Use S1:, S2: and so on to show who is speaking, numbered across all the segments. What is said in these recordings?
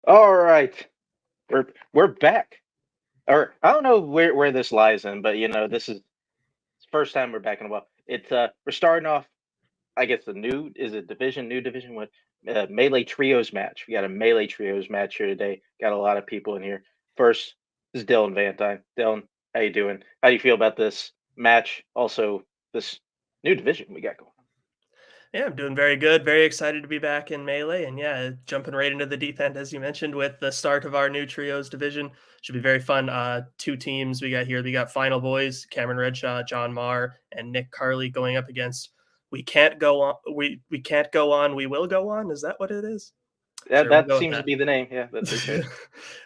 S1: All right, we're back. Or I don't know where this lies in, but this is the first time we're back in a while. It's we're starting off. I guess the new division with melee trios match. We got a melee trios match here today. Got a lot of people in here. First is Dylan Vantine. Dylan, how you doing? How do you feel about this match? Also, this new division we got going.
S2: Yeah, I'm doing very good. Very excited to be back in Melee. And yeah, jumping right into the deep end, as you mentioned, with the start of our new trios division. Should be very fun. Two teams we got here. We got Final Boys, Cameron Redshaw, John Marr, and Nick Carley going up against We Can't Go On. We Can't Go On, We Will Go On. Is that what it is? Sure,
S1: That
S2: we'll
S1: seems to be the name. Yeah, that's okay.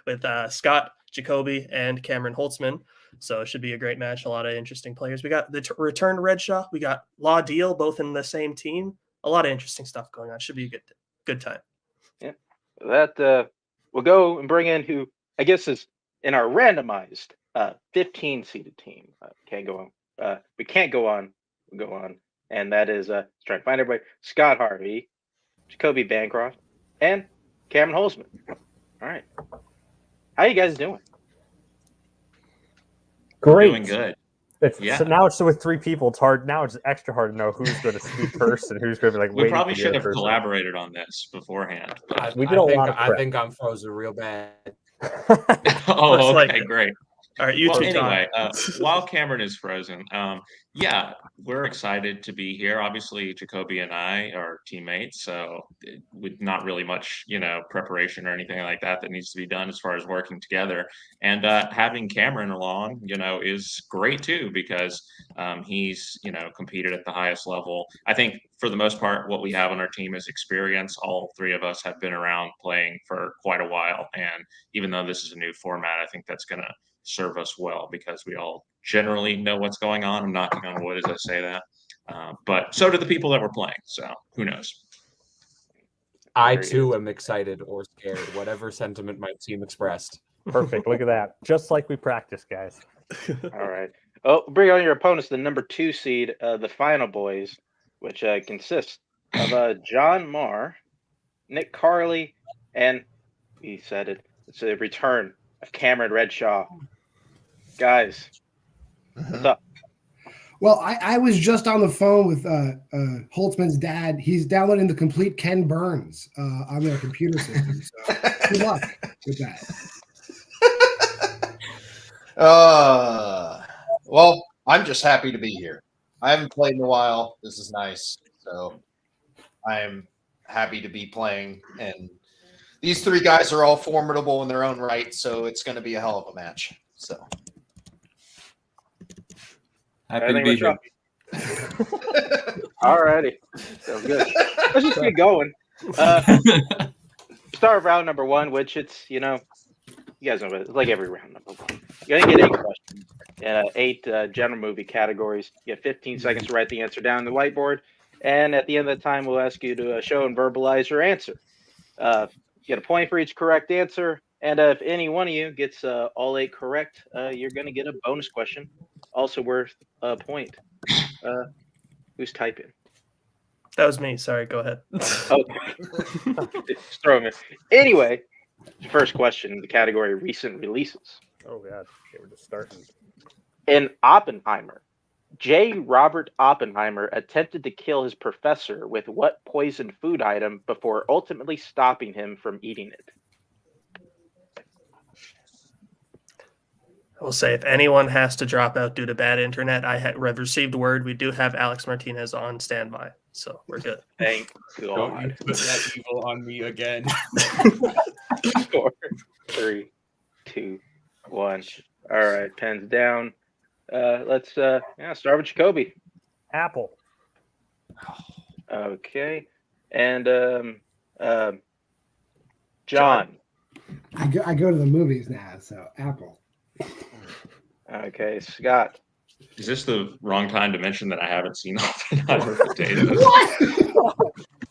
S2: with Scott Jacoby and Cameron Holtzman. So it should be a great match. A lot of interesting players. We got the return Redshaw. We got Law Deal, both in the same team. A lot of interesting stuff going on. Should be a good time.
S1: Yeah, that we'll go and bring in who I guess is in our randomized 15 seated team. Can't go on. We can't go on. We'll go on, and that is let's try to find everybody. Scott Harvey, Jacoby Bancroft, and Cameron Holtzman. All right, how you guys doing?
S3: Great.
S4: Doing good.
S3: So now it's with three people. It's hard. Now it's extra hard to know who's going to speak first and who's going to be like.
S4: We probably should have collaborated on this beforehand.
S3: We did a lot of prep.
S5: I think I'm frozen real bad.
S4: Oh, okay, great.
S2: All right, you two.
S4: Anyway, while Cameron is frozen, yeah, we're excited to be here. Obviously, Jacoby and I are teammates, so with not really much, preparation or anything like that needs to be done as far as working together. And having Cameron along, is great too because he's, competed at the highest level. I think for the most part, what we have on our team is experience. All three of us have been around playing for quite a while, and even though this is a new format, I think that's gonna serve us well because we all generally know what's going on. I'm knocking on wood as I say that, but so do the people that we're playing. So who knows?
S5: I too am excited or scared, whatever sentiment my team expressed.
S3: Perfect. Look at that. Just like we practice, guys.
S1: All right. Oh, bring on your opponents. The number 2 seed, the Final Boys, which consists of John Marr, Nick Carley, and he said it's a return of Cameron Redshaw. Guys, what's up?
S6: Well, I was just on the phone with Holtzman's dad. He's downloading the complete Ken Burns on their computer system. So good luck with
S7: that. Well, I'm just happy to be here. I haven't played in a while. This is nice. So I'm happy to be playing. And these three guys are all formidable in their own right. So it's going to be a hell of a match. So.
S5: Happy to be here.
S1: All righty. Sounds good. Let's just get going. Start round number 1, which it's, you guys know it's like every round number 1. You're going to get 8 questions and 8 general movie categories. You have 15 seconds to write the answer down on the whiteboard. And at the end of the time, we'll ask you to show and verbalize your answer. You get a point for each correct answer. And if any one of you gets all 8 correct, you're going to get a bonus question, also worth a point. Who's typing?
S2: That was me. Sorry, go ahead.
S1: Okay. Just throw them in. Anyway, first question in the category recent releases.
S3: Oh, God. Okay, we're just starting.
S1: In Oppenheimer, J. Robert Oppenheimer attempted to kill his professor with what poisoned food item before ultimately stopping him from eating it?
S2: I will say, if anyone has to drop out due to bad internet, I have received word we do have Alex Martinez on standby, so we're good.
S1: Thank
S5: God. Don't you put that evil on me again.
S1: 4, 3, 2, 1. All right, pens down. Let's start with Jacoby.
S3: Apple.
S1: Okay, and John.
S6: I go to the movies now, so Apple.
S1: Okay, Scott.
S4: Is this the wrong time to mention that I haven't seen Oppenheimer potatoes?
S6: What?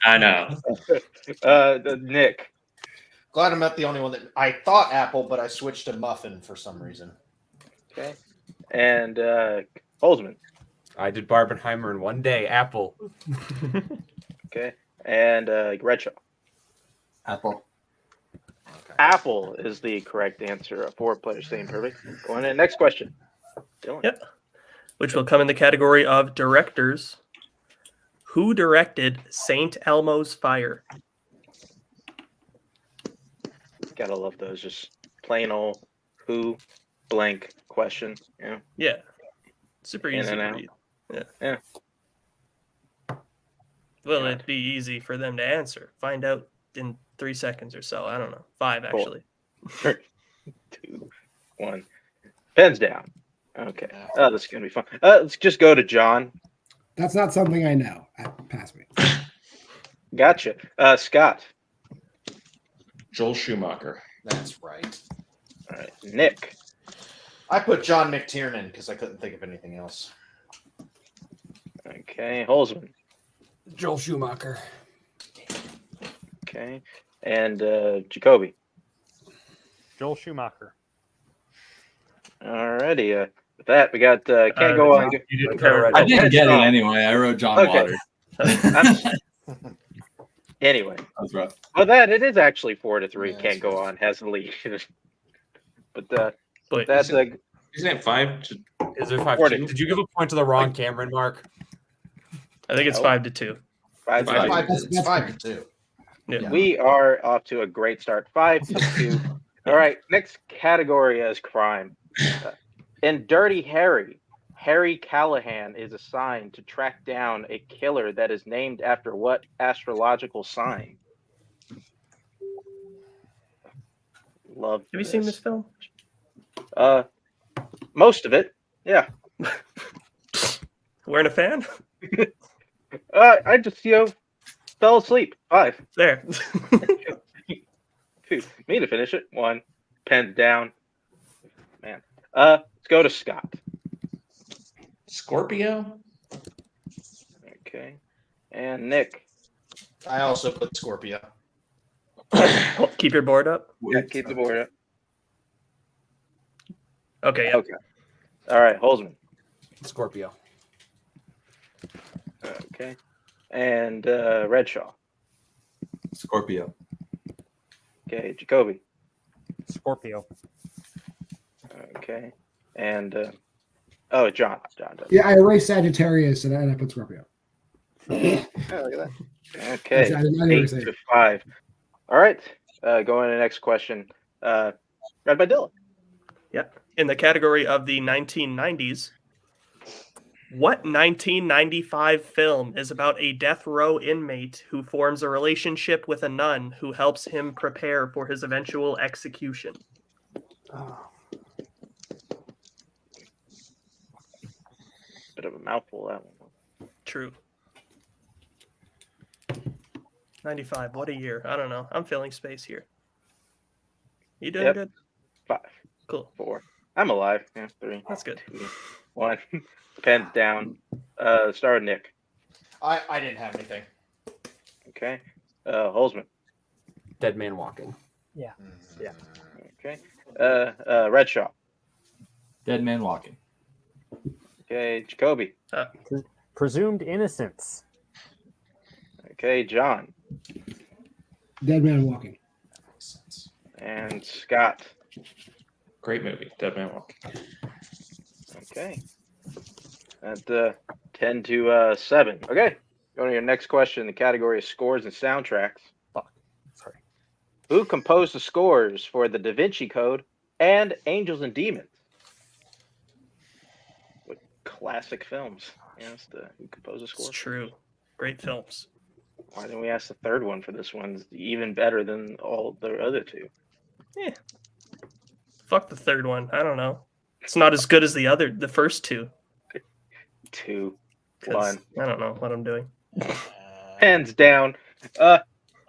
S4: I know.
S1: Nick.
S7: Glad I'm not the only one that I thought Apple, but I switched to muffin for some reason.
S1: Okay, and Holtzman.
S5: I did Barbenheimer in one day. Apple.
S1: Okay, and Redshaw.
S7: Apple. Okay.
S1: Apple is the correct answer. 4 players staying perfect. Going in. Next question. Dylan.
S2: Yep. Which will come in the category of directors. Who directed St. Elmo's Fire?
S1: Gotta love those. Just plain old who blank question. Yeah.
S2: Yeah. Super
S1: In
S2: easy
S1: and
S2: to
S1: out.
S2: read. Yeah.
S1: Yeah.
S2: Well,
S1: Yeah.
S2: it'd be easy for them to answer. Find out in 3 seconds or so. I don't know. 5, actually.
S1: 2, 1. Pens down. Okay. Oh, this is gonna be fun. Let's just go to John.
S6: That's not something I know. Pass me.
S1: Gotcha. Scott.
S4: Joel Schumacher.
S7: That's right.
S1: All right. Nick.
S7: I put John McTiernan because I couldn't think of anything else.
S1: Okay. Holzman.
S5: Joel Schumacher.
S1: Okay. And Jacoby.
S3: Joel Schumacher.
S1: Alrighty. With that, we got can't go on.
S8: You didn't
S2: Okay,
S8: I didn't get it
S1: John.
S8: anyway. I wrote John
S1: Okay.
S8: Waters.
S1: Anyway,
S8: That was rough.
S1: well, that it is actually 4-3.
S7: Yeah,
S1: Can't go on. Has the lead. But
S2: But
S1: that's
S4: Isn't it 5 to
S5: Is there 5
S1: Forty.
S5: Did you give a point to the wrong Cameron, Mark?
S2: I think it's
S1: No.
S2: 5-2.
S1: 5
S4: Five.
S7: Five,
S6: That's-
S7: it's
S6: that's
S7: 5-2.
S2: Yeah.
S1: We are off to a great start. 5-2. All right. Next category is crime. In Dirty Harry, Harry Callahan is assigned to track down a killer that is named after what astrological sign? Love.
S2: Have you seen this film?
S1: Most of it. Yeah.
S2: Wearing a fan?
S1: I just fell asleep. 5.
S2: There.
S1: 2. Me to finish it. 1. Pens down. Man. Let's go to Scott.
S4: Scorpio?
S1: Okay. And Nick.
S7: I also put Scorpio.
S2: Keep your board up.
S1: Yeah, keep the board up.
S2: Okay. Yep.
S1: Okay. All right. Holzman.
S5: Scorpio.
S1: Okay. And Redshaw.
S8: Scorpio.
S1: Okay. Jacoby.
S3: Scorpio.
S1: Okay. And John. John does.
S6: Yeah, I erased Sagittarius and I put Scorpio.
S1: Oh, look at that. Okay.
S6: I didn't erase
S1: 8
S6: it.
S1: to 5. All right. Going to the next question. Read by Dylan.
S2: Yep. In the category of the 1990s, what 1995 film is about a death row inmate who forms a relationship with a nun who helps him prepare for his eventual execution?
S1: Bit of a mouthful, that one.
S2: True. 95. What a year. I don't know. I'm filling space here. You doing
S1: Yep.
S2: good?
S1: 5.
S2: Cool.
S1: 4. I'm alive. Yeah. 3.
S2: That's good.
S1: 2, 1. Pens down. Start with Nick.
S7: I didn't have anything.
S1: Okay. Holzman.
S5: Dead Man Walking.
S3: Yeah.
S1: Okay. Redshaw.
S8: Dead Man Walking.
S1: Okay. Jacoby.
S3: Presumed innocence.
S1: Okay. John.
S6: Dead Man Walking.
S1: And Scott.
S4: Great movie. Dead Man Walking.
S1: Okay. At 10 to 7. Okay. Going to your next question. The category is scores and soundtracks.
S3: Sorry.
S1: Who composed the scores for The Da Vinci Code and Angels and Demons? What classic films? Yes, who composed the
S2: It's
S1: score?
S2: true. Great films.
S1: Why didn't we ask the third one for this one? It's even better than all the other 2.
S2: Fuck the third one. I don't know. It's not as good as the first 2.
S1: 2,
S2: 'Cause
S1: 1.
S2: I don't know what I'm doing.
S1: Hands down.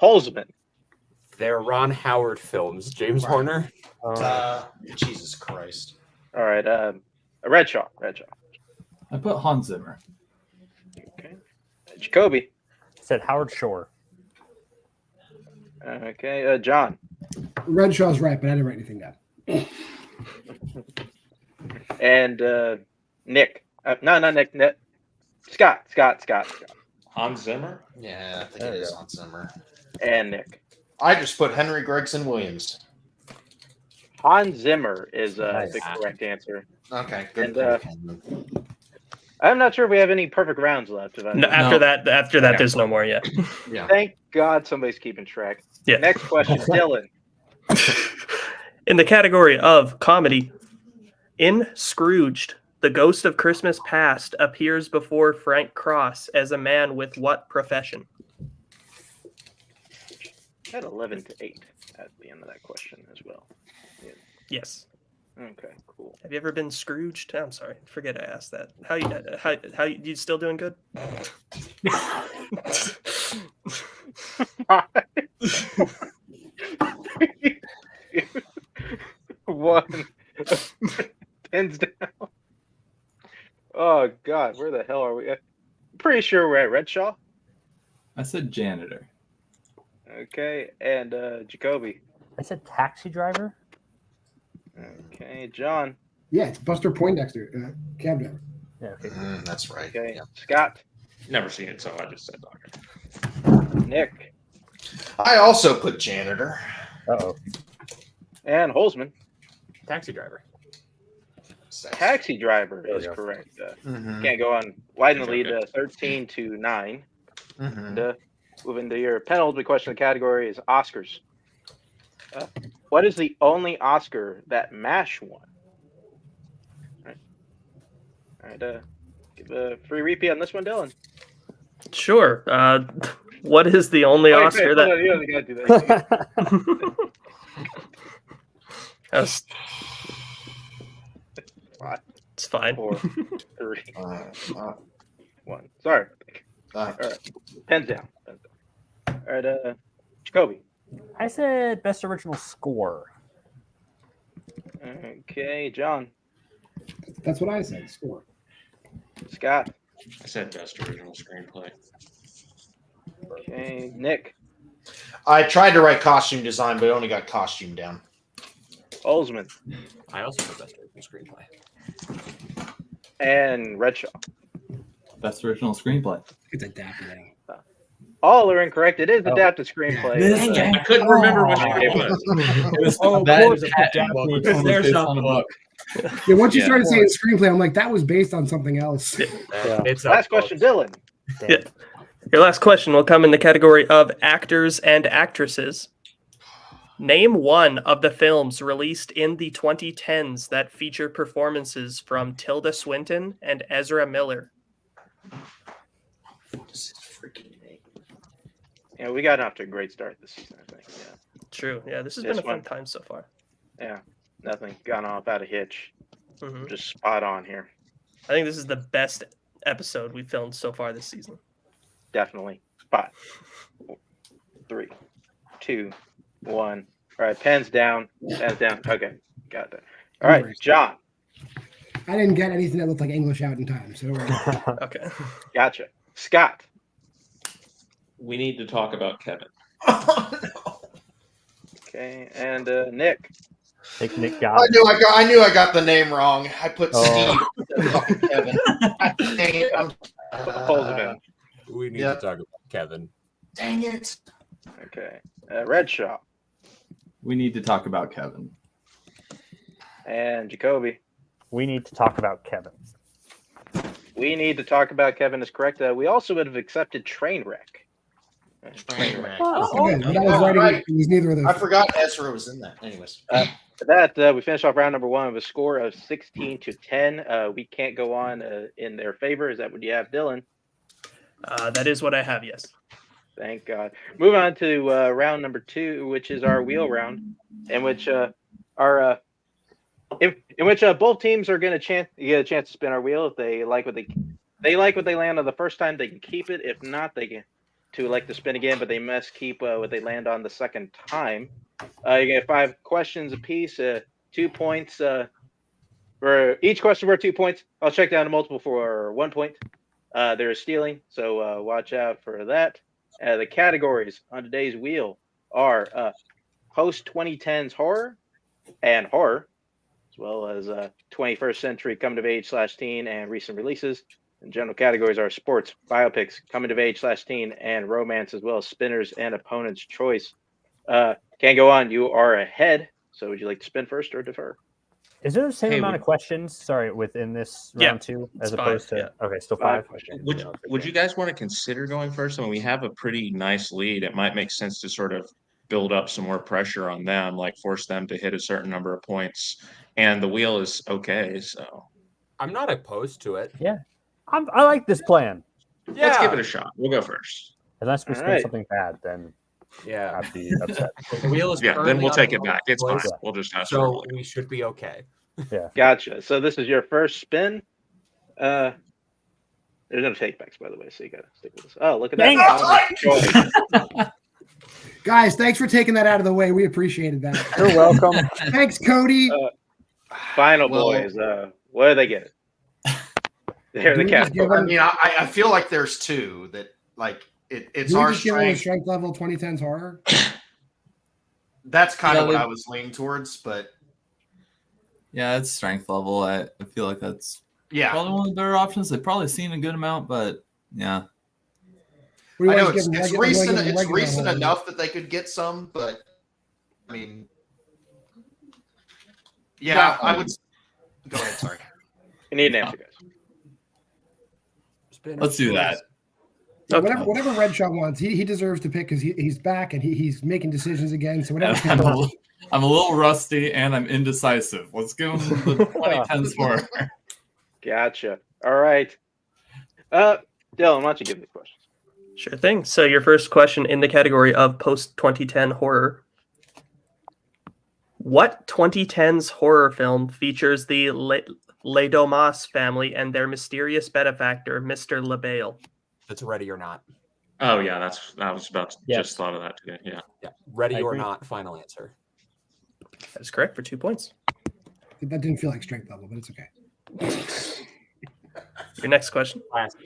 S1: Holzman.
S5: They're Ron Howard films. James Horner.
S7: Jesus Christ.
S1: All right. Redshaw.
S8: I put Hans Zimmer.
S1: Okay. Jacoby.
S3: Said Howard Shore.
S1: Okay. John.
S6: Redshaw's right, but I didn't write anything down.
S1: And Nick. No, not Nick. Scott.
S4: Hans Zimmer?
S7: Yeah, I think it is on Zimmer.
S1: And Nick.
S7: I just put Henry Gregson Williams.
S1: Hans Zimmer is
S3: Nice.
S1: the correct answer.
S7: Okay, good.
S1: And,
S7: pick.
S1: I'm not sure if we have any perfect rounds left.
S2: No, after that, there's no more yet.
S7: Yeah.
S1: Thank God somebody's keeping track.
S2: Yeah.
S1: Next question, Dylan.
S2: In the category of comedy, in Scrooged, the ghost of Christmas Past appears before Frank Cross as a man with what profession?
S1: I had 11 to 8 at the end of that question as well.
S2: Yes.
S1: Okay, cool.
S2: Have you ever been Scrooged? I'm sorry, forget I asked that. How you still doing good?
S1: One. Pens down. Oh God, where the hell are we? I'm pretty sure we're at Redshaw.
S8: I said janitor.
S1: Okay, and Jacoby.
S3: I said taxi driver.
S1: Okay, John.
S6: Yeah, it's Buster Poindexter, cab driver.
S3: Yeah, okay.
S7: That's right.
S1: Okay,
S7: Yeah.
S1: Scott.
S4: Never seen it, so I just said doctor.
S1: Nick.
S7: I also put janitor.
S3: Uh-oh.
S1: And Holzman.
S5: Taxi driver.
S1: Taxi driver
S3: There we
S1: is
S3: go.
S1: correct.
S7: Mhm.
S1: Can't go on. Widen the lead 13 to 9.
S7: Mhm.
S1: And move into your penultimate question. The category is Oscars. What is the only Oscar that MASH won? All right. Give a free repeat on this one, Dylan.
S2: Sure. What is the only
S1: Wait,
S2: Oscar
S1: hold
S2: that?
S1: on, you gotta do that.
S2: That's-
S1: Five,
S2: It's fine.
S1: 4, 3,
S7: Uh,
S1: 1. Sorry.
S7: uh,
S1: All right. Pens down. Pens down. All right. Jacoby.
S3: I said best original score.
S1: Okay, John.
S6: That's what I said. Score.
S1: Scott.
S4: I said best original screenplay.
S1: Okay, Nick.
S7: I tried to write costume design, but only got costume down.
S1: Olsman.
S5: I also put best original screenplay.
S1: And Redshaw.
S8: Best original screenplay.
S6: It's adapted. Now.
S1: All are incorrect. It is
S3: Oh.
S1: adapted screenplay.
S6: Dang it.
S4: I couldn't remember which
S3: Oh.
S4: one it was.
S8: It was
S3: Oh,
S8: that
S3: of
S8: is
S3: course
S8: a
S3: it's
S8: patent book.
S3: adapted.
S8: It's
S5: There's
S8: based
S5: no
S8: on a
S5: book.
S6: Yeah, once you
S4: Yeah.
S6: started saying screenplay, I'm like, that was based on something else.
S3: Yeah.
S5: It's
S1: Last question, Dylan.
S2: Yeah. Your last question will come in the category of actors and actresses. Name one of the films released in the 2010s that feature performances from Tilda Swinton and Ezra Miller.
S1: Yeah, we got off to a great start this season, I think. Yeah.
S2: True. Yeah, this has
S1: This
S2: been a fun
S1: one.
S2: time so far.
S1: Yeah. Nothing gone off out of hitch.
S2: Mhm.
S1: Just spot on here.
S2: I think this is the best episode we've filmed so far this season.
S1: Definitely. 5, 4, 3, 2, 1. All right, pens down. Pens down. Okay, got that. All right, John.
S6: I didn't get anything that looked like English out in time. So don't worry.
S2: Okay.
S1: Gotcha. Scott.
S4: We need to talk about Kevin.
S1: Okay, and Nick.
S3: Take Nick
S7: I
S3: Goddard.
S7: knew I got the name wrong. I put
S3: Oh.
S7: Steve. instead of fucking Kevin. Dang it.
S1: Holzman.
S5: We need
S7: Yeah.
S5: to talk about Kevin.
S7: Dang it.
S1: Okay, Redshaw
S8: We need to talk about Kevin.
S1: and Jacoby.
S3: We need to talk about Kevin.
S1: We need to talk about Kevin is correct. We also would have accepted Trainwreck. Trainwreck.
S6: Okay, but I was writing,
S7: right.
S6: it was neither of those.
S7: I forgot Ezra was in that. Anyways.
S1: For that, we finished off round number 1 with a score of 16 to 10. We can't go on in their favor. Is that what you have, Dylan?
S2: That is what I have, yes.
S1: Thank God. Move on to round number 2, which is our wheel round, in which both teams are going to get a chance to spin our wheel. If they like what they land on the first time, they can keep it. If not, they can to elect to spin again, but they must keep what they land on the second time. You get 5 questions apiece, 2 points. For each question worth 2 points. I'll check down a multiple for 1 point. There's stealing, so watch out for that. The categories on today's wheel are post 2010s horror and horror, as well as 21st century coming of age /teen and recent releases. And general categories are sports, biopics, coming of age /teen, and romance, as well as spinners and opponent's choice. Can't go on. You are ahead. So would you like to spin first or defer?
S3: Is there the same
S4: Hey,
S3: amount
S4: would-
S3: of questions? Sorry, within this
S2: Yeah,
S3: round two, as
S2: it's
S3: opposed
S2: five,
S3: to okay, still
S1: 5
S3: 5.
S1: questions.
S4: Would you guys want to consider going first? I mean, we have a pretty nice lead. It might make sense to sort of build up some more pressure on them, like force them to hit a certain number of points. And the wheel is okay, so
S5: I'm not opposed to it.
S3: I like this plan.
S5: Yeah.
S4: let's give it a shot. We'll go first.
S3: Unless we
S1: All
S3: spin
S1: right.
S3: something bad, then
S5: Yeah.
S3: I'd be upset.
S5: The wheel is
S4: Yeah, then
S5: currently
S4: we'll
S5: on
S4: take it
S5: multiple
S4: back. It's fine.
S5: choice,
S4: We'll just have
S5: So
S4: to.
S5: we should be okay.
S1: Gotcha. So this is your first spin. There's no take backs, by the way, so you gotta stick with this. Oh, look at
S3: Dang
S1: that.
S6: Guys, thanks for taking that out of the way. We appreciated that.
S3: You're welcome.
S6: Thanks, Cody.
S1: Final
S7: Well-
S1: boys. What do they get? They're the
S6: We just give
S1: category.
S6: them-
S7: I feel like there's two that like it's
S6: Do we
S7: our
S6: just give them a
S7: strength.
S6: strength level 2010s horror?
S7: That's kind of
S8: Yeah,
S7: what
S8: they-
S7: I was leaning towards, but
S8: Yeah, it's strength level. I feel like that's
S7: yeah,
S8: probably one of the better options. They've probably seen a good amount, but yeah.
S6: What do
S7: I
S6: you
S7: know
S6: want to
S7: it's,
S6: give them?
S7: it's
S6: Regular-
S7: recent.
S6: regular-
S7: It's
S6: regular
S7: recent
S6: horror?
S7: enough that they could get some, but I mean, yeah, I would. Go ahead. Sorry.
S1: You need an answer, guys.
S8: Let's do that.
S6: Yeah,
S2: Okay.
S6: whatever Red Shot wants, he deserves to pick because he's back and he's making decisions again. So whatever.
S8: I'm a little rusty and I'm indecisive. Let's give him the 2010s for.
S1: Gotcha. All right. Dylan, why don't you give me questions?
S2: Sure thing. So your first question in the category of post-2010 horror. What 2010s horror film features the Ledomas family and their mysterious benefactor, Mr. LaBelle?
S5: That's ready or not.
S4: Oh yeah, I was about to
S3: Yes.
S4: just thought of that today. Yeah.
S5: Yeah. Ready
S3: I
S5: or
S3: agree.
S5: not, final answer.
S2: That is correct for 2 points.
S6: That didn't feel like strength level, but it's okay.
S2: Your next question.
S5: Classic.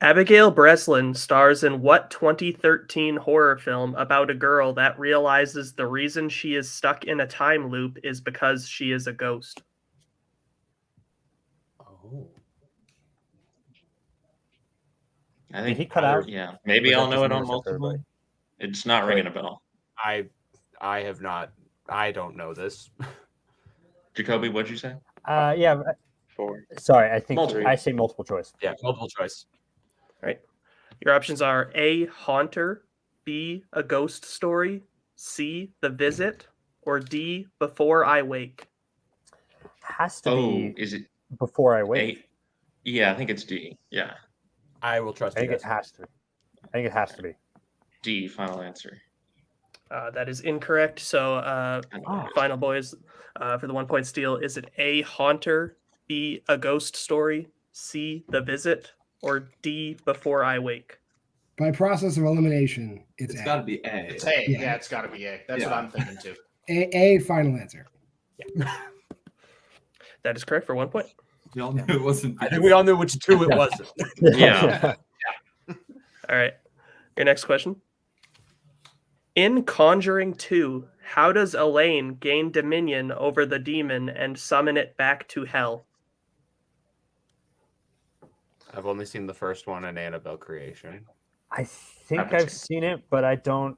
S2: Abigail Breslin stars in what 2013 horror film about a girl that realizes the reason she is stuck in a time loop is because she is a ghost?
S5: Oh.
S4: I
S3: Did
S4: think
S3: he cut out?
S4: Yeah, maybe
S3: Or
S4: I'll
S3: that
S4: know
S3: just
S4: it on
S3: messed up everybody?
S4: multiple. It's not ringing a bell.
S5: I have not. I don't know this.
S4: Jacoby, what'd you say?
S3: Yeah.
S1: 4.
S3: Sorry, I think
S4: Multiple.
S3: I say multiple choice.
S5: Yeah, multiple choice.
S2: Your options are A, Haunter, B, A Ghost Story, C, The Visit, or D, Before I Wake.
S3: Has to
S4: Oh,
S3: be
S4: is it
S3: before I wait.
S4: A? Yeah, I think it's D. Yeah,
S5: I will trust
S3: I
S5: you
S3: think it
S5: guys.
S3: has to. I think it has to be.
S4: D. Final answer.
S2: That is incorrect. So,
S3: Oh.
S2: final boys, for the 1 point steal, is it A, Haunter, B, A Ghost Story, C, The Visit, or D, Before I Wake?
S6: By process of elimination, it's
S8: It's
S6: A.
S8: got to be A.
S7: It's A.
S6: Yeah.
S7: Yeah, it's got to be A. That's what
S8: Yeah.
S7: I'm thinking too.
S6: A final answer.
S2: That is correct for 1 point.
S8: We all knew it wasn't.
S5: I think we all knew which two it wasn't.
S4: Yeah.
S2: All right. Your next question. In Conjuring 2, how does Elaine gain dominion over the demon and summon it back to hell?
S5: I've only seen the first one in Annabelle Creation.
S3: I think
S4: Haven't
S3: I've seen it, but I don't.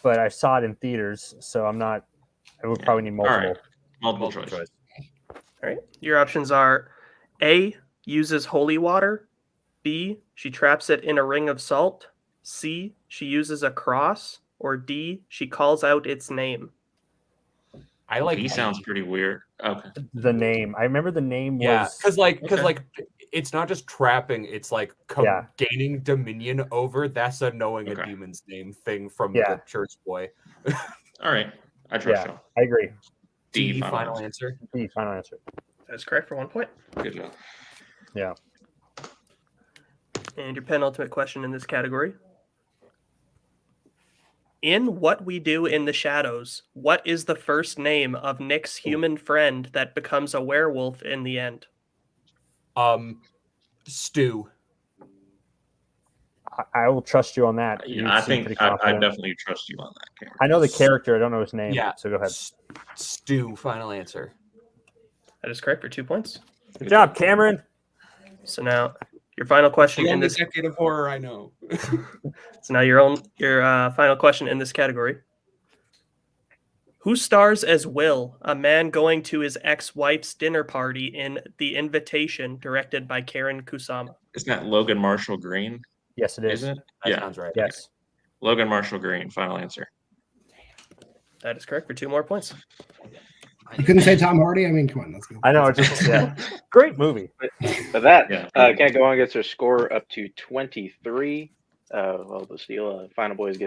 S3: But I saw it in theaters, so I'm not. I would probably need
S4: All
S3: multiple.
S4: right. Multiple choice.
S2: All right. Your options are A, uses holy water, B, she traps it in a ring of salt, C, she uses a cross, or D, she calls out its name.
S5: I like
S4: D sounds pretty weird. Okay.
S3: The name. I remember the name
S5: Yeah,
S3: was.
S5: because
S4: Okay.
S5: like it's not just trapping; it's like
S3: Yeah.
S5: gaining dominion over. That's a knowing
S4: Okay.
S5: a demon's name thing from
S3: Yeah.
S5: the church boy.
S4: All right. I trust
S3: Yeah,
S4: y'all.
S3: I agree.
S4: D.
S5: Final answer.
S3: B final answer.
S2: That's correct for 1 point.
S4: Good job.
S3: Yeah.
S2: And your penultimate question in this category. In What We Do in the Shadows, what is the first name of Nick's human friend that becomes a werewolf in the end?
S5: Stu.
S3: I will trust you on that. You
S4: Yeah, I
S3: seem
S4: think
S3: pretty
S4: I
S3: confident.
S4: definitely trust you on that, Cameron.
S3: I know the character. I don't know his name.
S5: Yeah.
S3: So go ahead.
S5: Stu. Final answer.
S2: That is correct for 2 points.
S3: Good job, Cameron.
S2: So now Your final question
S5: The
S2: in
S5: only
S2: this.
S5: decade of horror I know.
S2: So now your final question in this category. Who stars as Will, a man going to his ex-wife's dinner party in The Invitation, directed by Karen Kusama?
S4: Isn't that Logan Marshall Green?
S3: Yes, it is.
S4: Is it?
S5: That
S4: Yeah.
S5: sounds right.
S3: Yes.
S4: Logan Marshall Green. Final answer.
S2: That is correct for 2 more points.
S6: You couldn't say Tom Hardy? I mean, come on, let's go.
S3: I know. It's just great movie.
S1: But that
S4: Yeah.
S1: Can't Go On gets their score up to 23. Well, the Steel Final Boys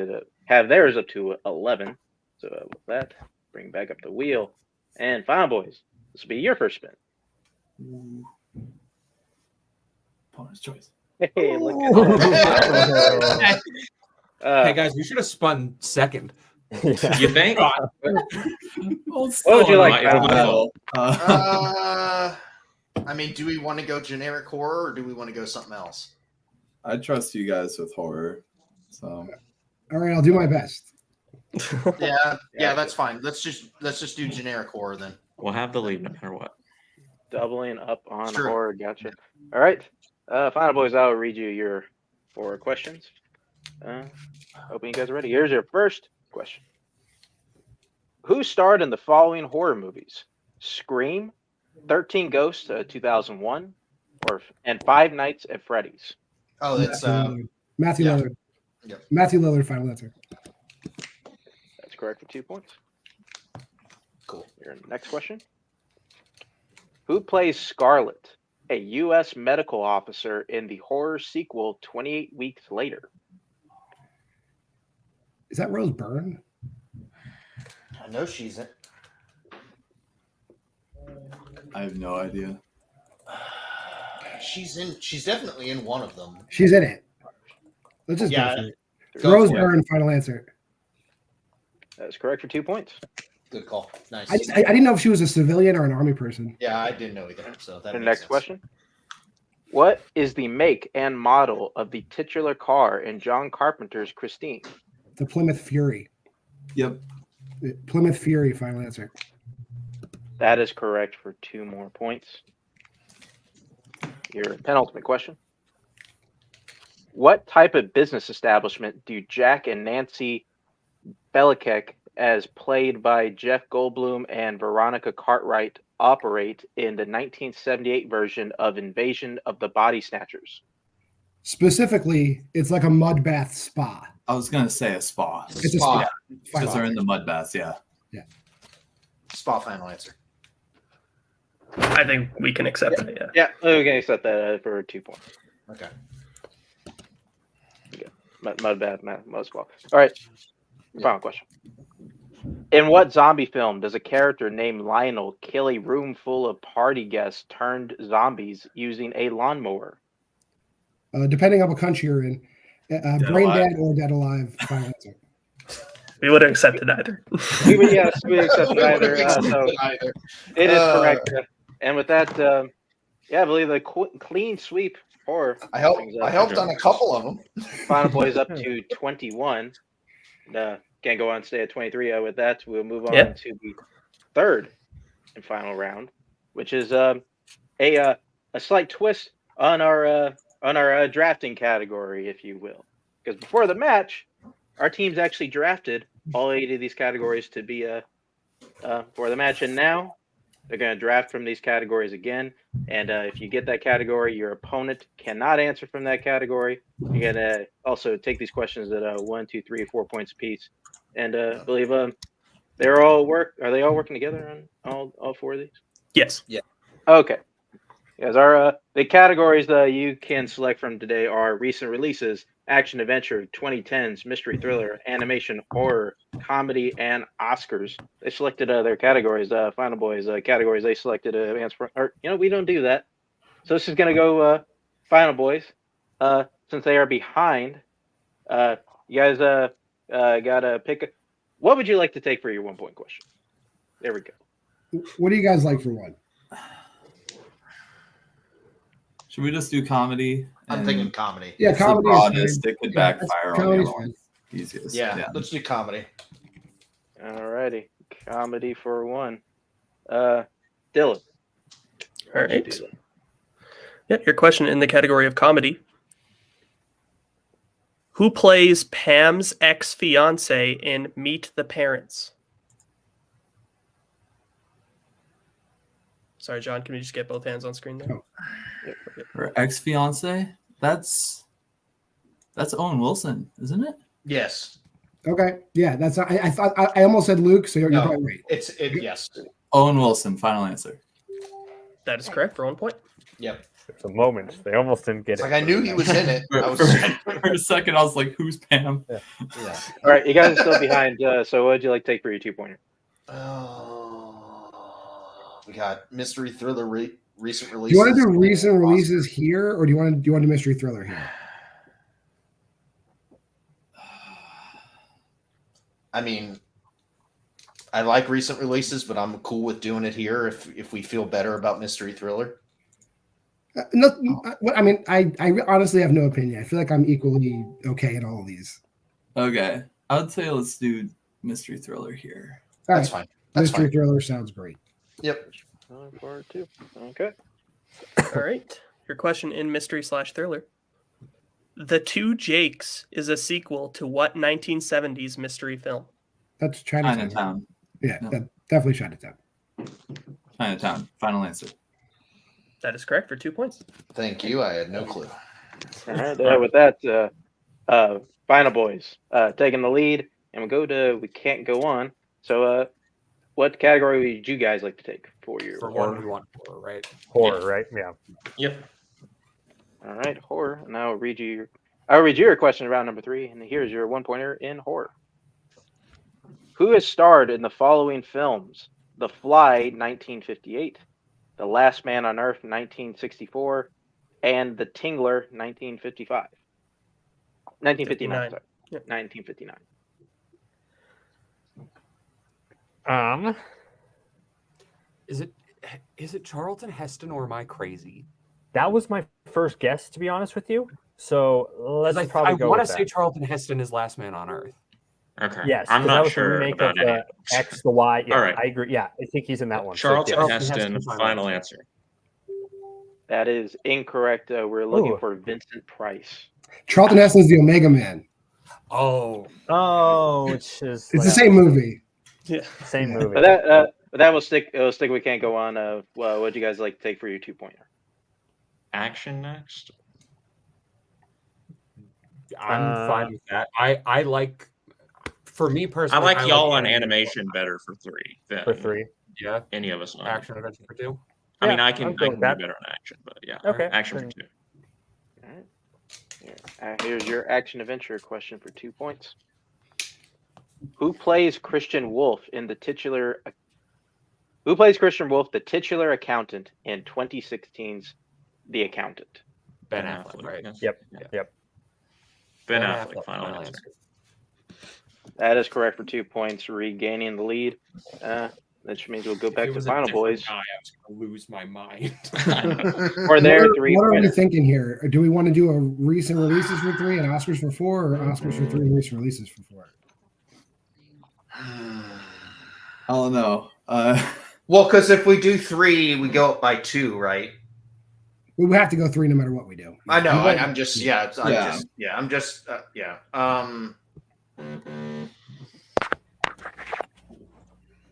S1: have theirs up to 11. So with that, bring back up the wheel. And Final Boys, this will be your first spin.
S8: Opponent's choice.
S1: Hey, look at that.
S5: Hey guys, we should have spun second.
S3: Yeah.
S4: You think?
S8: Well,
S1: What would you like,
S4: My
S1: Val?
S4: fault.
S7: I mean, do we want to go generic horror or do we want to go something else?
S9: I trust you guys with horror. So
S6: All right, I'll do my best.
S7: Yeah, that's fine. Let's just do generic horror then.
S4: We'll have the lead no matter what.
S1: Doubling up on
S7: Sure.
S1: horror. Gotcha. All right. Final Boys, I'll read you your 4 questions. Hoping you guys are ready. Here's your first question. Who starred in the following horror movies? Scream, 13 Ghosts, 2001, and Five Nights at Freddy's?
S7: Oh, that's
S6: Matthew
S7: yeah.
S6: Lillard.
S7: Yep.
S6: Matthew Lillard, final answer.
S1: That's correct for 2 points.
S7: Cool.
S1: Your next question. Who plays Scarlet, a U.S. medical officer in the horror sequel 28 Weeks Later?
S6: Is that Rose Byrne?
S7: I know she's in.
S9: I have no idea.
S7: She's definitely in one of them.
S6: She's in it. Let's just
S7: Yeah.
S6: go for it.
S7: Go
S6: Rose
S7: for it.
S6: Byrne, final answer.
S1: That's correct for 2 points.
S7: Good call. Nice.
S6: I didn't know if she was a civilian or an army person.
S7: Yeah, I didn't know either. So that
S1: The
S7: makes
S1: next
S7: sense.
S1: question. What is the make and model of the titular car in John Carpenter's Christine?
S6: The Plymouth Fury.
S9: Yep.
S6: Plymouth Fury, final answer.
S1: That is correct for 2 more points. Your penultimate question. What type of business establishment do Jack and Nancy Belichick, as played by Jeff Goldblum and Veronica Cartwright, operate in the 1978 version of Invasion of the Body Snatchers?
S6: Specifically, it's like a mud bath spa.
S9: I was gonna say a spa.
S6: It's a
S7: Spa.
S6: spa.
S9: Because they're in the mud baths, yeah.
S7: Spa final answer.
S2: I think we can accept that, yeah.
S1: Yeah, okay, set that for 2 points.
S7: Okay.
S1: Mud bath, mud spa. All right. Final question. In what zombie film does a character named Lionel kill a room full of party guests turned zombies using a lawnmower?
S6: Depending on what country you're in, Brain
S9: Alive.
S6: Dead or Dead Alive, final answer.
S2: We would have accepted either.
S1: Yes, we accept either. So
S7: Either.
S1: it is correct. And with that, I believe the clean sweep horror.
S7: I helped.
S1: brings up
S7: I helped on a couple of them.
S1: Final Boys up to 21. Can't go on, stay at 23. With that, we'll move on
S2: Yeah.
S1: to the third and final round, which is a slight twist on our drafting category, if you will. Because before the match, our teams actually drafted all 8 of these categories to be for the match, and now they're going to draft from these categories again. And if you get that category, your opponent cannot answer from that category. You're going to also take these questions at 1, 2, 3, 4 points apiece. And I believe are they all working together on all 4 of these?
S2: Yes.
S1: Okay. Yes, the categories that you can select from today are recent releases, action adventure, 2010s, mystery thriller, animation, horror, comedy, and Oscars. They selected their categories. Final Boys categories. They selected answer. Or we don't do that. So this is gonna go Final Boys. Since they are behind, you guys gotta pick. What would you like to take for your 1 point question? There we go.
S6: What do you guys like for one?
S9: Should we just do comedy?
S7: I'm thinking comedy.
S6: Yeah,
S9: It's the
S6: comedy
S9: broadest,
S6: is fine.
S9: it could
S6: Yeah,
S9: backfire on
S6: comedy's
S9: the other
S6: fine.
S9: one. Easiest.
S7: Yeah, let's do comedy.
S1: Alrighty, comedy for 1. Dylan.
S2: All right. Yeah, your question in the category of comedy. Who plays Pam's ex-fiance in Meet the Parents? Sorry, John, can we just get both hands on screen there?
S6: Oh.
S8: Her ex-fiance? That's Owen Wilson, isn't it?
S7: Yes.
S6: Okay. Yeah, that's. I thought I almost said Luke, so you're
S7: No,
S6: probably right.
S7: it's yes.
S8: Owen Wilson, final answer.
S2: That is correct for 1 point.
S7: Yep.
S3: There's a moment. They almost didn't get
S7: It's
S3: it.
S7: like I knew he was in it. I was.
S8: For a second, I was like, who's Pam?
S7: Yeah.
S1: All right, you guys are still behind. So what would you like to take for your 2-pointer?
S7: We got mystery thriller recent
S6: Do
S7: releases.
S6: you want to do recent releases here, or do you want to do mystery thriller here?
S7: I mean, I like recent releases, but I'm cool with doing it here if we feel better about mystery thriller.
S6: No, I mean, I honestly have no opinion. I feel like I'm equally okay in all of these.
S8: Okay. I would say let's do mystery thriller here.
S6: All
S7: That's
S6: right.
S7: fine. That's
S6: Mystery
S7: fine.
S6: thriller sounds great.
S7: Yep.
S1: For 2. Okay.
S2: All right. Your question in mystery/thriller. The Two Jakes is a sequel to what 1970s mystery film?
S6: That's Chinatown.
S8: Chinatown.
S6: Yeah,
S8: No.
S6: that, definitely Chinatown.
S8: Chinatown. Final answer.
S2: That is correct for 2 points.
S7: Thank you. I had no clue.
S1: All right. With that, Final Boys taking the lead, and we go to We Can't Go On. So, what category would you guys like to take for your
S5: For one, we want horror, right?
S3: Horror, right? Yeah.
S4: Yep.
S1: All right, horror. And I'll read you your question around number 3, and here's your 1-pointer in horror. Who has starred in the following films? The Fly, 1958, The Last Man on Earth, 1964, and The Tingler, 1955. 1959. Sorry.
S2: Yep.
S1: 1959.
S5: Is it Charlton Heston or am I crazy?
S3: That was my first guess, to be honest with you. So let's probably go
S5: want
S3: with
S5: to
S3: that.
S5: say Charlton Heston is Last Man on Earth.
S4: Okay.
S3: Yes,
S4: I'm
S3: 'cause that
S4: not
S3: was the
S4: sure
S3: remake
S4: about
S3: of
S4: any.
S3: the X, the Y. Yeah,
S4: All right.
S3: I agree. Yeah, I think he's in that one. So,
S4: Charlton
S3: yes.
S4: Heston,
S5: Heston,
S4: final answer.
S1: That is incorrect. We're looking
S3: Ooh.
S1: for Vincent Price.
S6: Charlton Heston's the Omega Man.
S5: Oh,
S3: Which is
S6: It's the same movie.
S2: Yeah.
S3: same movie.
S1: But that will stick. It'll stick. We can't go on. Well, what'd you guys like to take for your 2-pointer?
S4: Action next.
S5: I'm fine with that. I like, for me
S4: I
S5: personally,
S4: like y'all on
S5: animation.
S4: animation better for 3 than
S3: For 3.
S5: Yeah,
S4: any of us on.
S5: action adventure for 2.
S4: I mean,
S3: Yeah,
S4: I
S3: I'm
S4: can
S3: good
S4: do
S3: with that.
S4: better on action, but yeah.
S3: Okay.
S4: Action for
S3: then-
S4: 2.
S1: All right. Here's your action adventure question for 2 points. Who plays Christian Wolf in the titular? Who plays Christian Wolf, the titular accountant in 2016's The Accountant?
S5: Ben Affleck, right?
S4: yes.
S3: Yep.
S5: Yeah.
S3: Yep.
S4: Ben Affleck, final answer.
S1: That is correct for 2 points, regaining the lead. That means we'll go back to Final Boys.
S5: I was going to lose my mind.
S1: Or there,
S6: What
S1: 3
S6: are we
S1: points.
S6: thinking here? Do we want to do a recent releases for 3 and Oscars for 4, or Oscars for 3 and recent releases for 4?
S9: I don't know.
S7: Well, because if we do 3, we go up by 2, right?
S6: We would have to go 3 no matter what we do.
S7: I know.
S6: We
S7: I'm just. Yeah. It's, I'm
S9: Yeah.
S7: just. Yeah. I'm just. Yeah.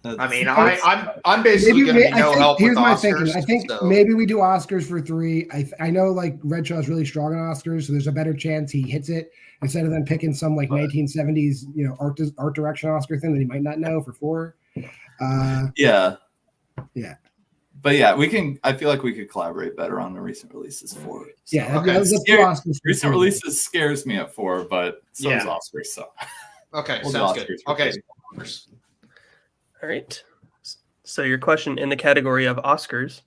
S7: I mean, I'm basically going to be no help with
S6: Here's my
S7: Oscars.
S6: thinking. I think
S7: so-
S6: maybe we do Oscars for 3. I know like Red Shaw's really strong on Oscars, so there's a better chance he hits it instead of then picking some like 1970s, art direction Oscar thing that he might not know for 4.
S8: Yeah.
S6: Yeah.
S8: But yeah, we can. I feel like we could collaborate better on the recent releases for it. So.
S6: Yeah,
S7: Okay.
S6: let's do Oscars for
S8: Recent
S6: 4.
S8: releases scares me at 4, but so does
S7: Yeah.
S8: Oscars. So
S7: Okay.
S8: We'll do
S7: Sounds good.
S8: Oscars for
S7: Okay.
S8: 3.
S2: All right. So your question in the category of Oscars.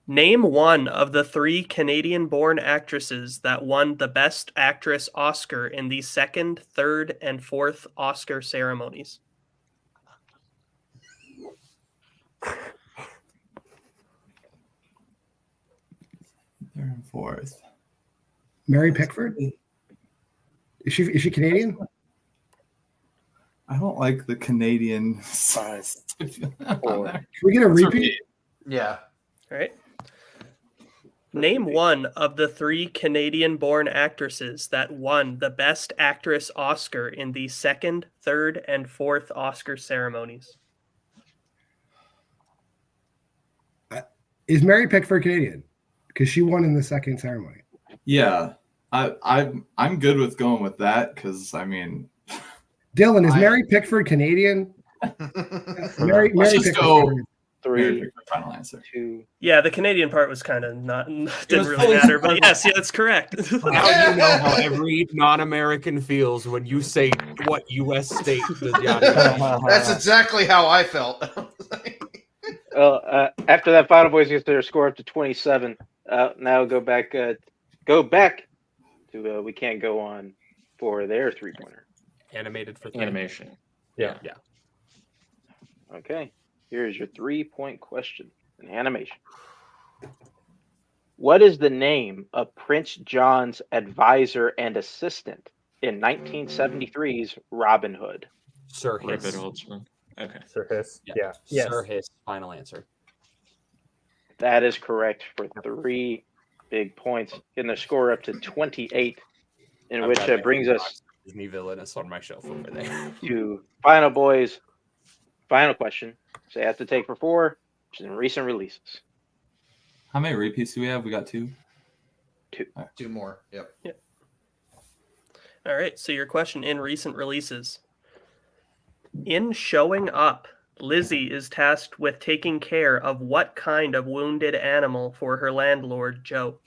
S2: Name one of the 3 Canadian-born actresses that won the Best Actress Oscar in the 2nd, 3rd, and 4th Oscar ceremonies.
S8: Third and 4th.
S6: Mary Pickford. Is she Canadian?
S8: I don't like the Canadian.
S1: 5, 4.
S6: Can we get a repeat?
S7: Yeah.
S2: All right. Name one of the 3 Canadian-born actresses that won the Best Actress Oscar in the 2nd, 3rd, and 4th Oscar ceremonies.
S6: Is Mary Pickford Canadian? Because she won in the 2nd ceremony.
S9: Yeah, I'm good with going with that because I mean,
S6: Dylan, is Mary Pickford Canadian? Mary
S9: let's just
S6: Pickford.
S9: go.
S6: Canadian.
S1: 3,
S9: Final answer.
S1: 2.
S2: Yeah, the Canadian part was kind of not didn't
S5: was
S2: really
S5: fully
S2: matter, but yes, yeah, that's correct.
S5: Now you know how every non-American feels when you say what U.S. state the yada.
S7: That's exactly how I felt.
S1: Well, after that, Final Boys gets their score up to 27. Now go back to We Can't Go On for their 3-pointer.
S5: Animated for 3.
S4: Animation.
S5: Yeah.
S1: Okay, here's your 3-point question in animation. What is the name of Prince John's advisor and assistant in 1973's Robin Hood?
S5: Sir
S4: Rip
S5: Hiss.
S4: it, Holtzman. Okay.
S3: Sir Hiss.
S5: Yeah.
S3: Yeah.
S2: Yes.
S5: Sir Hiss. Final answer.
S1: That is correct for 3 big points, getting their score up to 28, in which brings us
S5: Disney villainous on my shelf over there.
S1: to Final Boys' final question. So you have to take for 4, which is in recent releases.
S9: How many repeats do we have? We got 2.
S7: 2 more. Yep.
S2: All right, so your question in recent releases. In Showing Up, Lizzie is tasked with taking care of what kind of wounded animal for her landlord, Joe?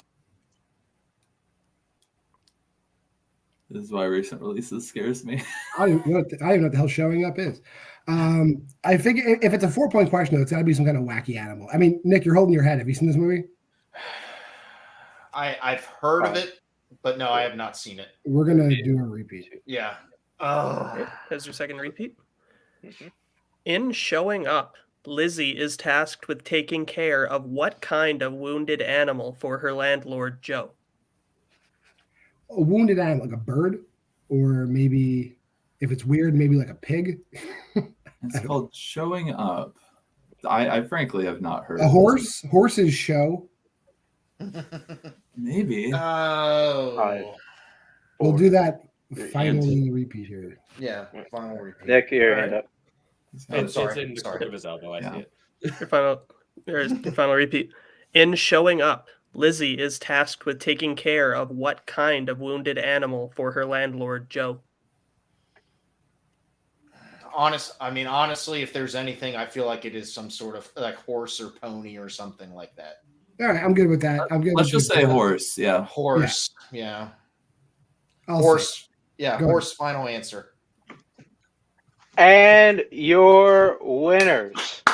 S9: This is why recent releases scares me.
S6: I don't even know what the hell Showing Up is. I figure if it's a 4-point question, though, it's got to be some kind of wacky animal. I mean, Nick, you're holding your head. Have you seen this movie?
S7: I've heard of it, but no, I have not seen it.
S6: We're gonna do a repeat.
S7: Yeah.
S2: As your second repeat.
S1: Mhm.
S2: In Showing Up, Lizzie is tasked with taking care of what kind of wounded animal for her landlord, Joe?
S6: A wounded animal, like a bird, or maybe if it's weird, maybe like a pig.
S9: It's called Showing Up. I frankly have not heard
S6: A
S9: of
S6: horse. Horses show.
S9: this. Maybe.
S7: Oh.
S6: We'll do that.
S1: Your
S6: Finally, repeat here.
S7: Yeah. Final repeat.
S1: Nick, your
S2: All
S1: hand
S2: right.
S1: up.
S5: It's
S7: sorry.
S5: in the
S7: Sorry.
S5: corner of his elbow. I
S9: Yeah.
S5: see it.
S2: Your final repeat. In Showing Up, Lizzie is tasked with taking care of what kind of wounded animal for her landlord, Joe?
S7: Honestly, if there's anything, I feel like it is some sort of like horse or pony or something like that.
S6: All right, I'm good with that. I'm good.
S9: Let's
S6: with
S9: just say horse. Yeah.
S7: Horse. Yeah.
S6: I'll say
S7: Horse. Yeah.
S6: Go
S7: Horse. Final answer.
S1: And your winners.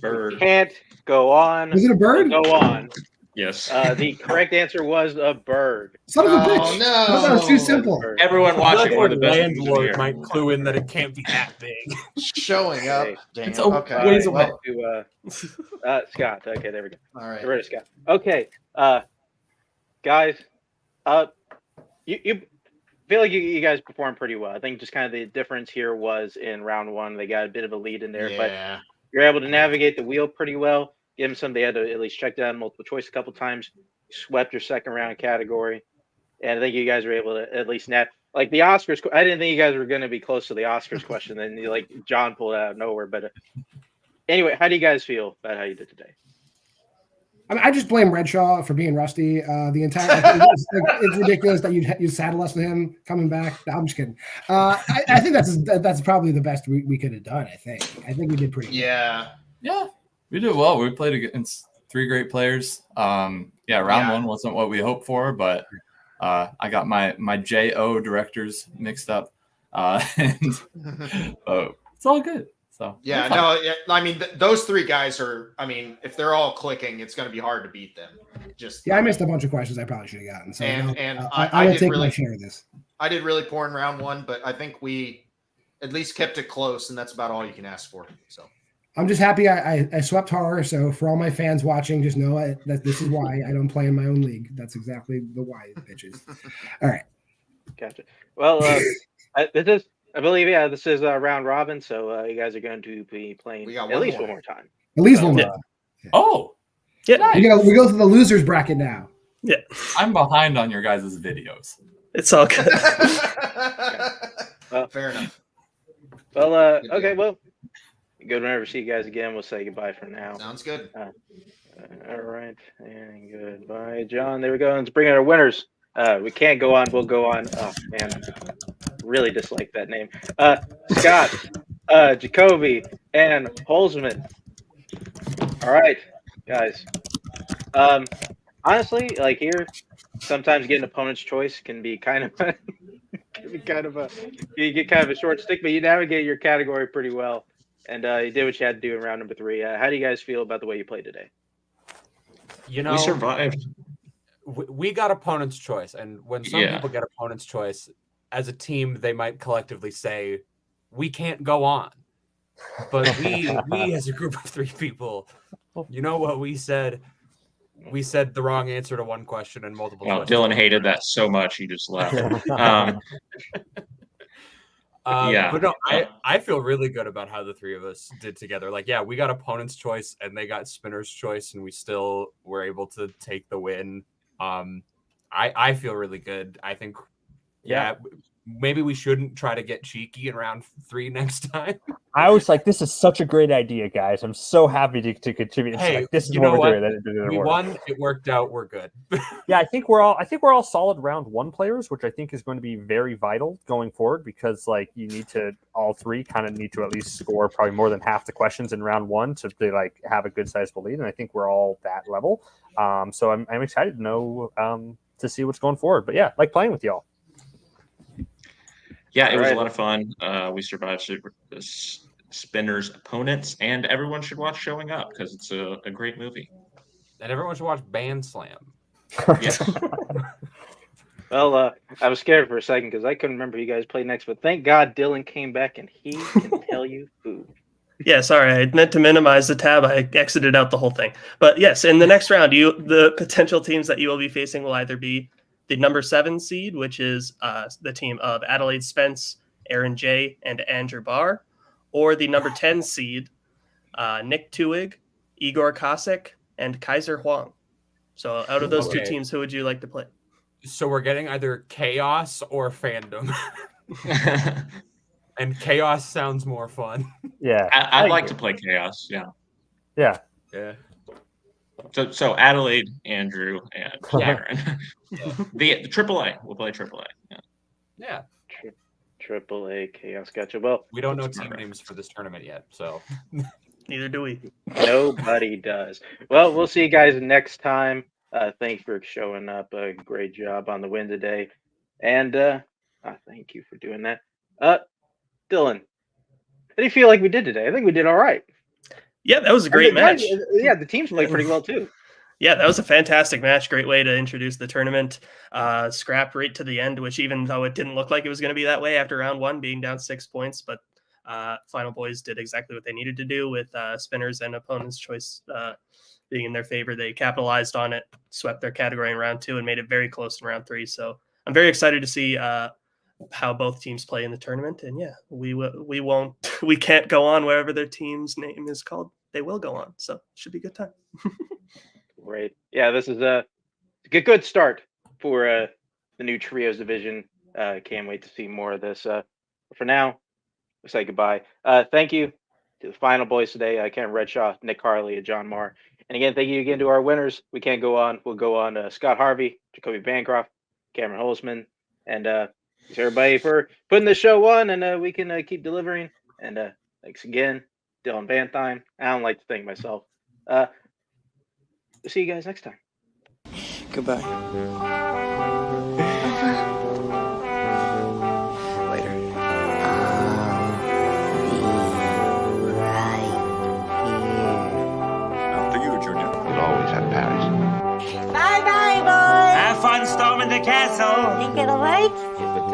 S4: Bird.
S1: Can't go on.
S6: Was it a bird?
S1: Go on.
S4: Yes.
S1: The correct answer was a bird.
S6: Son of a
S7: Oh,
S6: bitch.
S7: no.
S6: I thought that was too simple.
S4: Everyone watching one of the best movies of the year.
S5: Landlord might clue in that it can't be that big.
S7: Showing up.
S1: Okay.
S7: Damn.
S9: It's a
S7: Okay.
S9: ways
S7: Well,
S9: away.
S1: To Scott. Okay, there we go.
S7: all right.
S1: Get rid of Scott. Okay, guys, you feel like you guys performed pretty well. I think just kind of the difference here was in round 1, they got a bit of a lead in there, but
S7: Yeah.
S1: you're able to navigate the wheel pretty well. Give them some. They had to at least check down multiple choice a couple times. Swept your second round category, and I think you guys were able to at least like the Oscars. I didn't think you guys were going to be close to the Oscars question. Then like John pulled it out of nowhere. But anyway, how do you guys feel about how you did today?
S6: I mean, I just blame Redshaw for being rusty. The entire it's ridiculous that you saddle us with him coming back. No, I'm just kidding. I think that's probably the best we could have done. I think we did pretty good.
S7: Yeah.
S9: Yeah. We did well. We played against 3 great players. Round 1 wasn't what we hoped for, but I got my JO directors mixed up. And it's all good. So
S7: Yeah, no, I mean, those 3 guys are, I mean, if they're all clicking, it's going to be hard to beat them. Just
S6: I missed a bunch of questions I probably should have gotten. So
S7: And
S6: I will
S7: did
S6: take
S7: really,
S6: my share of this.
S7: I did really poor in round 1, but I think we at least kept it close, and that's about all you can ask for. So
S6: I'm just happy I swept horror. So for all my fans watching, just know that this is why I don't play in my own league. That's exactly the why, bitches. All right.
S1: Gotcha. Well, I believe, this is round robin, so you guys are going to be playing
S7: We got
S1: at
S7: one
S1: least
S7: more.
S1: one more time.
S6: At least one
S2: Yeah.
S6: more.
S9: Oh,
S2: Yeah,
S6: We go through the losers bracket now.
S2: yeah,
S9: I'm behind on your guys' videos.
S2: it's all good.
S7: Fair enough.
S1: Well,
S7: Good
S1: okay,
S7: deal.
S1: well, good whenever see you guys again. We'll say goodbye for now.
S7: Sounds good.
S1: All right, and goodbye, John. There we go. Let's bring in our winners. We can't go on. We'll go on. Oh man, really dislike that name. Scott, Jacoby, and Holzman. All right, guys. Honestly, like here, sometimes getting opponent's choice can be kind of you get kind of a short stick, but you navigate your category pretty well, and you did what you had to do in round number 3. How do you guys feel about the way you played today?
S5: You know,
S4: We survived.
S5: we got opponent's choice, and when some
S4: Yeah.
S5: people get opponent's choice, as a team, they might collectively say, "We can't go on." But we as a group of 3 people, you know what we said? We said the wrong answer to one question and multiple.
S4: Well,
S5: choices.
S4: Dylan hated that so much he just left. Yeah.
S5: But no, I feel really good about how the 3 of us did together. Like, yeah, we got opponent's choice and they got spinner's choice, and we still were able to take the win. I feel really good. I think, yeah, maybe we shouldn't try to get cheeky in round 3 next time.
S3: I was like, this is such a great idea, guys. I'm so happy to contribute.
S5: Hey,
S3: like, this is
S5: you
S3: what
S5: know
S3: we're
S5: what?
S3: doing. That didn't
S5: We
S3: work.
S5: won. It worked out. We're good.
S3: Yeah, I think we're all solid round 1 players, which I think is going to be very vital going forward, because like you need to all 3 kind of need to at least score probably more than half the questions in round 1 to like have a good sizable lead, and I think we're all that level. So I'm excited to know to see what's going forward. But yeah, like playing with y'all.
S4: Yeah, it was a
S1: Right.
S4: lot of fun. We survived Spinner's opponents, and everyone should watch Showing Up because it's a great movie.
S5: And everyone should watch Band Slam.
S4: Yeah.
S1: Well, I was scared for a second because I couldn't remember who you guys played next, but thank God Dylan came back and he can tell you who.
S2: Yeah, sorry, I meant to minimize the tab. I exited out the whole thing. But yes, in the next round, the potential teams that you will be facing will either be the number 7 seed, which is the team of Adelaide Spence, Aaron J, and Andrew Barr, or the number 10 seed, Nick Twohig, Igor Kosik, and Kaiser Huang. So out of those 2 teams, who would you like to play?
S5: So we're getting either Chaos or Fandom. And Chaos sounds more fun.
S3: Yeah,
S4: I'd like to play Chaos. Yeah.
S3: yeah.
S5: Yeah.
S4: So Adelaide, Andrew, and Aaron. The AAA. We'll play AAA. Yeah.
S5: Yeah.
S1: AAA Chaos. Gotcha. Well,
S5: We don't know team names for this tournament yet, so
S2: Neither do we.
S1: nobody does. Well, we'll see you guys next time. Thanks for showing up. Great job on the win today. And thank you for doing that. Dylan, how do you feel like we did today? I think we did all right.
S2: Yeah, that was a great match.
S1: Yeah, the teams played pretty well too.
S2: Yeah, that was a fantastic match. Great way to introduce the tournament. Scrapped right to the end, which even though it didn't look like it was going to be that way after round 1, being down 6 points, but Final Boys did exactly what they needed to do with spinners and opponent's choice being in their favor. They capitalized on it, swept their category in round 2, and made it very close in round 3. So I'm very excited to see how both teams play in the tournament. And yeah, we can't go on wherever their team's name is called. They will go on. So it should be a good time.
S1: Great. Yeah, this is a good start for the new trios division. Can't wait to see more of this. For now, we'll say goodbye. Thank you to the Final Boys today. Cameron Redshaw, Nick Harley, and John Marr. And again, thank you again to our winners. We can't go on. We'll go on Scott Harvey, Jacoby Bancroft, Cameron Holzman, and thanks everybody for putting the show on, and we can keep delivering. And thanks again, Dylan Banthine. I don't like to thank myself. See you guys next time.
S10: Goodbye. Later.
S11: After you, Junior. You'll always have Paris.
S12: Bye-bye, boys.
S13: Have fun storming the castle.
S12: Think it'll work?